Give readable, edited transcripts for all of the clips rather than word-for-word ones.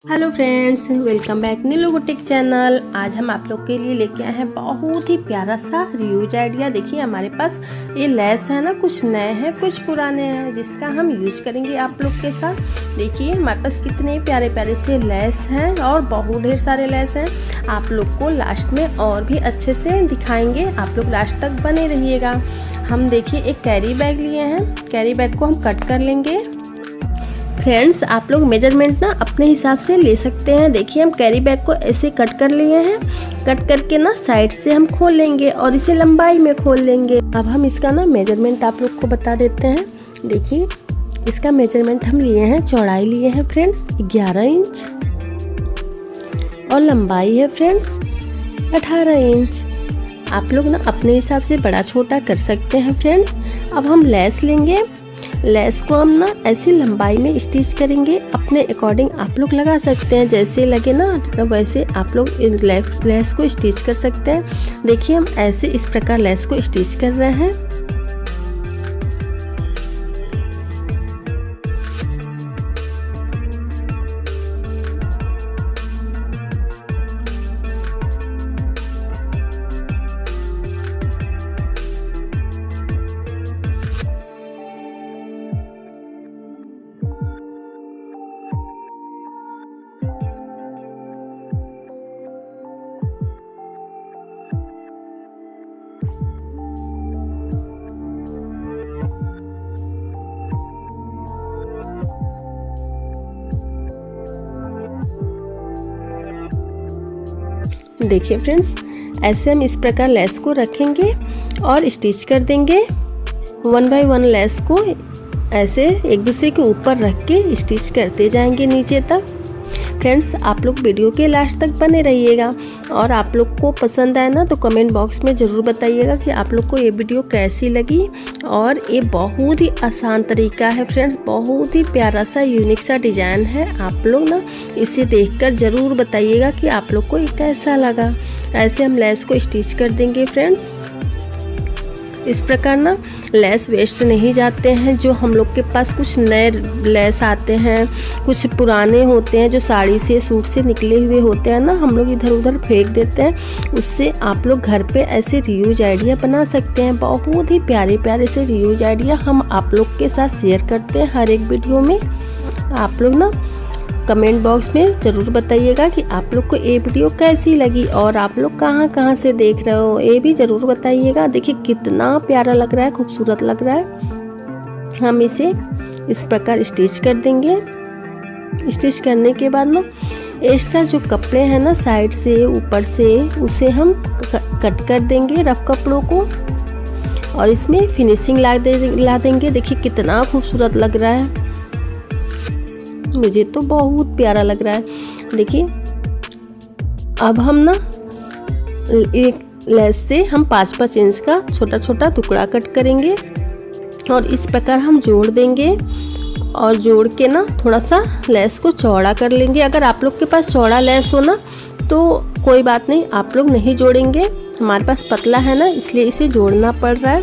Hello friends, welcome back नीलू boutique channel. आज हम आप लोग के लिए लेके आए हैं बहुत ही प्यारा सा रीयूज आइडिया। देखिए हमारे पास ये लेस है ना, कुछ नए हैं कुछ पुराने हैं, जिसका हम यूज करेंगे आप लोग के साथ। देखिए हमारे पास कितने प्यारे प्यारे से लेस हैं और बहुत ढेर सारे लेस हैं। आप लोग को लास्ट में और भी अच्छे से दिखाएंगे, आप लोग लास्ट तक बने रहिएगा। हम देखिए एक कैरी बैग लिए हैं, कैरी बैग को हम कट कर लेंगे। फ्रेंड्स आप लोग मेजरमेंट ना अपने हिसाब से ले सकते हैं। देखिए हम कैरी बैग को ऐसे कट कर लिए हैं, कट करके ना साइड से हम खोल लेंगे और इसे लंबाई में खोल लेंगे। अब हम इसका ना मेजरमेंट आप लोग को बता देते हैं। देखिए इसका मेजरमेंट हम लिए हैं, चौड़ाई लिए हैं फ्रेंड्स 11 इंच और लंबाई है फ्रेंड्स 18 इंच। आप लोग ना अपने हिसाब से बड़ा छोटा कर सकते हैं फ्रेंड्स। अब हम लेस लेंगे, लेस को हम ना ऐसी लंबाई में स्टिच करेंगे, अपने अकॉर्डिंग आप लोग लगा सकते हैं, जैसे लगे ना वैसे आप लोग लेस को स्टिच कर सकते हैं। देखिए हम ऐसे इस प्रकार लेस को स्टिच कर रहे हैं। देखिए फ्रेंड्स ऐसे हम इस प्रकार लेस को रखेंगे और स्टिच कर देंगे। 1 बाय 1 लेस को ऐसे एक दूसरे के ऊपर रख के स्टिच करते जाएंगे नीचे तक। फ्रेंड्स आप लोग वीडियो के लास्ट तक बने रहिएगा और आप लोग को पसंद आए ना तो कमेंट बॉक्स में ज़रूर बताइएगा कि आप लोग को ये वीडियो कैसी लगी। और ये बहुत ही आसान तरीका है फ्रेंड्स, बहुत ही प्यारा सा यूनिक सा डिज़ाइन है। आप लोग ना इसे देखकर ज़रूर बताइएगा कि आप लोग को ये कैसा लगा। ऐसे हम लेस को स्टिच कर देंगे फ्रेंड्स। इस प्रकार ना लेस वेस्ट नहीं जाते हैं। जो हम लोग के पास कुछ नए लेस आते हैं, कुछ पुराने होते हैं जो साड़ी से सूट से निकले हुए होते हैं ना, हम लोग इधर उधर फेंक देते हैं। उससे आप लोग घर पे ऐसे रीयूज आइडिया बना सकते हैं। बहुत ही प्यारे प्यारे से रीयूज आइडिया हम आप लोग के साथ शेयर करते हैं हर एक वीडियो में। आप लोग ना कमेंट बॉक्स में ज़रूर बताइएगा कि आप लोग को ये वीडियो कैसी लगी और आप लोग कहाँ कहाँ से देख रहे हो, ये भी ज़रूर बताइएगा। देखिए कितना प्यारा लग रहा है, खूबसूरत लग रहा है। हम इसे इस प्रकार स्टिच कर देंगे। स्टिच करने के बाद ना एक्स्ट्रा जो कपड़े हैं ना साइड से ऊपर से, उसे हम कट कर देंगे रफ कपड़ों को और इसमें फिनिशिंग ला देंगे। देखिए कितना खूबसूरत लग रहा है, मुझे तो बहुत प्यारा लग रहा है। देखिए अब हम ना एक लेस से हम 5-5 इंच का छोटा छोटा टुकड़ा कट करेंगे और इस प्रकार हम जोड़ देंगे और जोड़ के ना थोड़ा सा लेस को चौड़ा कर लेंगे। अगर आप लोग के पास चौड़ा लेस हो ना तो कोई बात नहीं, आप लोग नहीं जोड़ेंगे। हमारे पास पतला है ना इसलिए इसे जोड़ना पड़ रहा है।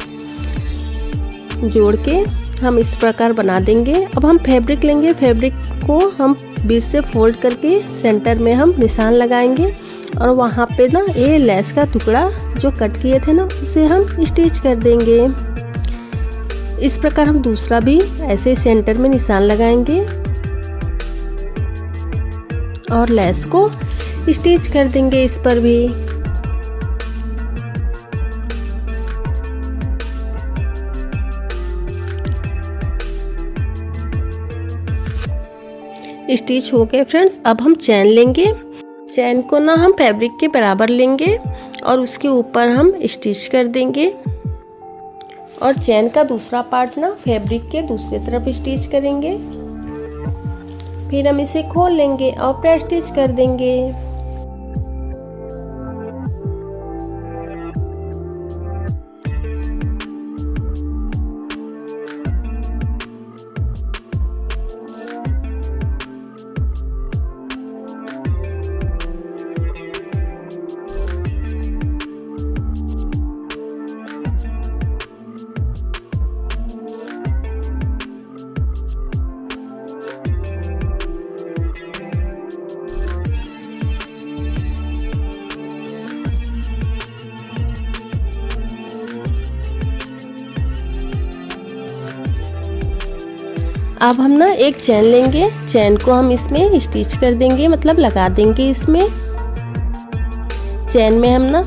जोड़ के हम इस प्रकार बना देंगे। अब हम फैब्रिक लेंगे, फैब्रिक को हम बीच से फोल्ड करके सेंटर में हम निशान लगाएंगे और वहाँ पे ना ये लेस का टुकड़ा जो कट किए थे ना उसे हम स्टिच कर देंगे। इस प्रकार हम दूसरा भी ऐसे सेंटर में निशान लगाएंगे और लेस को स्टिच कर देंगे इस पर भी। स्टिच हो गए फ्रेंड्स। अब हम चैन लेंगे, चैन को ना हम फैब्रिक के बराबर लेंगे और उसके ऊपर हम स्टिच कर देंगे और चैन का दूसरा पार्ट ना फैब्रिक के दूसरी तरफ स्टिच करेंगे। फिर हम इसे खोल लेंगे और प्रेस स्टिच कर देंगे। अब हम ना एक चैन लेंगे, चैन को हम इसमें स्टिच कर देंगे, मतलब लगा देंगे इसमें। चैन में हम ना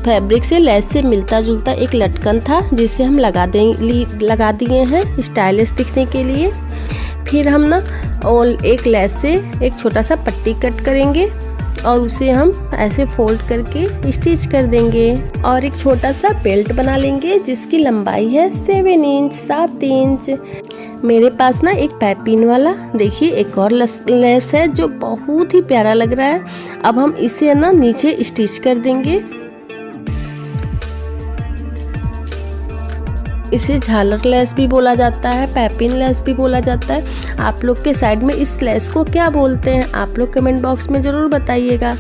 फैब्रिक से लेस से मिलता जुलता एक लटकन था जिसे हम लगा दिए हैं स्टाइलिश दिखने के लिए। फिर हम ना और एक लेस से एक छोटा सा पट्टी कट करेंगे और उसे हम ऐसे फोल्ड करके स्टिच कर देंगे। और एक छोटा सा बेल्ट बना लेंगे जिसकी लंबाई है 7 इंच। मेरे पास ना एक पाइपिंग वाला देखिए एक और लेस है जो बहुत ही प्यारा लग रहा है। अब हम इसे ना नीचे स्टिच कर देंगे। इसे झालर लेस भी बोला जाता है, पाइपिंग लेस भी बोला जाता है। आप लोग के साइड में इस लेस को क्या बोलते हैं आप लोग कमेंट बॉक्स में ज़रूर बताइएगा।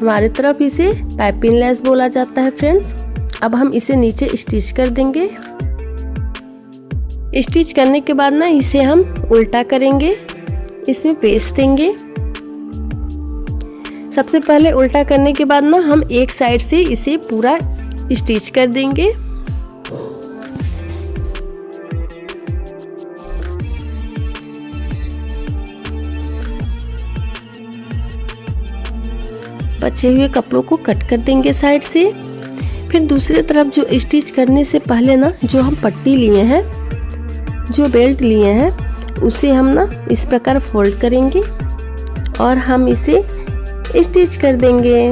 हमारे तरफ इसे पाइपिंग लेस बोला जाता है फ्रेंड्स। अब हम इसे नीचे स्टिच कर देंगे। स्टिच करने के बाद ना इसे हम उल्टा करेंगे, इसमें पेस्ट देंगे। सबसे पहले उल्टा करने के बाद ना हम एक साइड से इसे पूरा स्टिच कर देंगे। बचे हुए कपड़ों को कट कर देंगे साइड से। फिर दूसरी तरफ जो स्टिच करने से पहले ना जो हम पट्टी लिए हैं, जो बेल्ट लिए हैं, उसे हम ना इस प्रकार फोल्ड करेंगे और हम इसे स्टिच कर देंगे।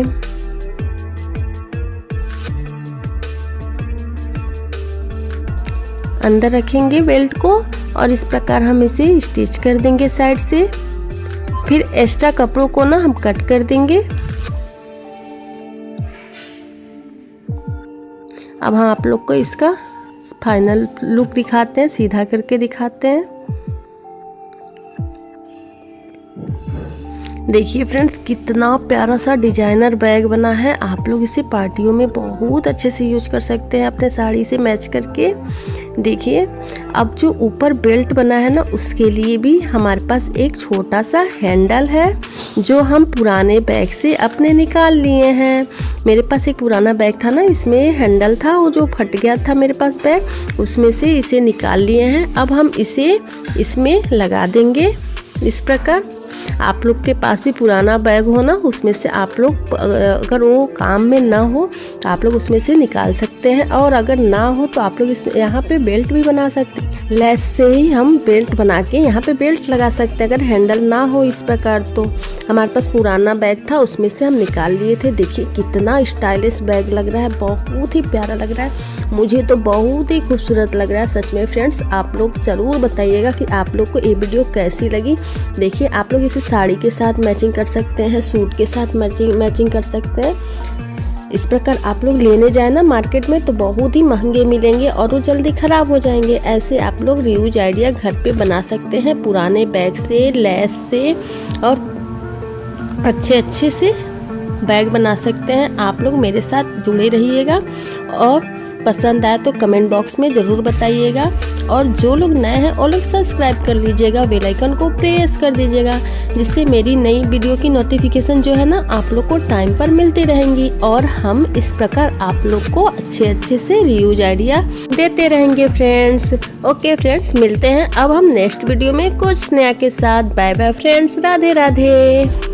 अंदर रखेंगे बेल्ट को और इस प्रकार हम इसे स्टिच कर देंगे साइड से। फिर एक्स्ट्रा कपड़ों को ना हम कट कर देंगे। अब हम आप लोग को इसका फाइनल लुक दिखाते हैं, सीधा करके दिखाते हैं। देखिए फ्रेंड्स कितना प्यारा सा डिजाइनर बैग बना है। आप लोग इसे पार्टियों में बहुत अच्छे से यूज कर सकते हैं अपने साड़ी से मैच करके। देखिए अब जो ऊपर बेल्ट बना है ना उसके लिए भी हमारे पास एक छोटा सा हैंडल है जो हम पुराने बैग से अपने निकाल लिए हैं। मेरे पास एक पुराना बैग था ना, इसमें हैंडल था, वो जो फट गया था मेरे पास बैग, उसमें से इसे निकाल लिए हैं। अब हम इसे इसमें लगा देंगे इस प्रकार। आप लोग के पास भी पुराना बैग हो ना, उसमें से आप लोग अगर वो काम में ना हो तो आप लोग उसमें से निकाल सकते हैं, और अगर ना हो तो आप लोग इस यहाँ पे बेल्ट भी बना सकते हैं। लेस से ही हम बेल्ट बना के यहाँ पे बेल्ट लगा सकते हैं अगर हैंडल ना हो इस प्रकार। तो हमारे पास पुराना बैग था, उसमें से हम निकाल लिए थे। देखिए कितना स्टाइलिश बैग लग रहा है, बहुत ही प्यारा लग रहा है। मुझे तो बहुत ही खूबसूरत लग रहा है सच में फ्रेंड्स। आप लोग ज़रूर बताइएगा कि आप लोग को ये वीडियो कैसी लगी। देखिए आप लोग इसे साड़ी के साथ मैचिंग कर सकते हैं, सूट के साथ मैचिंग कर सकते हैं। इस प्रकार आप लोग लेने जाए ना मार्केट में तो बहुत ही महंगे मिलेंगे और वो जल्दी ख़राब हो जाएंगे। ऐसे आप लोग रीयूज आइडिया घर पे बना सकते हैं पुराने बैग से, लेस से, और अच्छे से बैग बना सकते हैं। आप लोग मेरे साथ जुड़े रहिएगा और पसंद आए तो कमेंट बॉक्स में ज़रूर बताइएगा। और जो लोग नए हैं वो लोग सब्सक्राइब कर लीजिएगा, बेल आइकन को प्रेस कर दीजिएगा, जिससे मेरी नई वीडियो की नोटिफिकेशन जो है ना आप लोग को टाइम पर मिलती रहेंगी। और हम इस प्रकार आप लोग को अच्छे से रीयूज आइडिया देते रहेंगे फ्रेंड्स। ओके फ्रेंड्स, मिलते हैं अब हम नेक्स्ट वीडियो में कुछ नया के साथ। Bye bye friends, Radhe Radhe.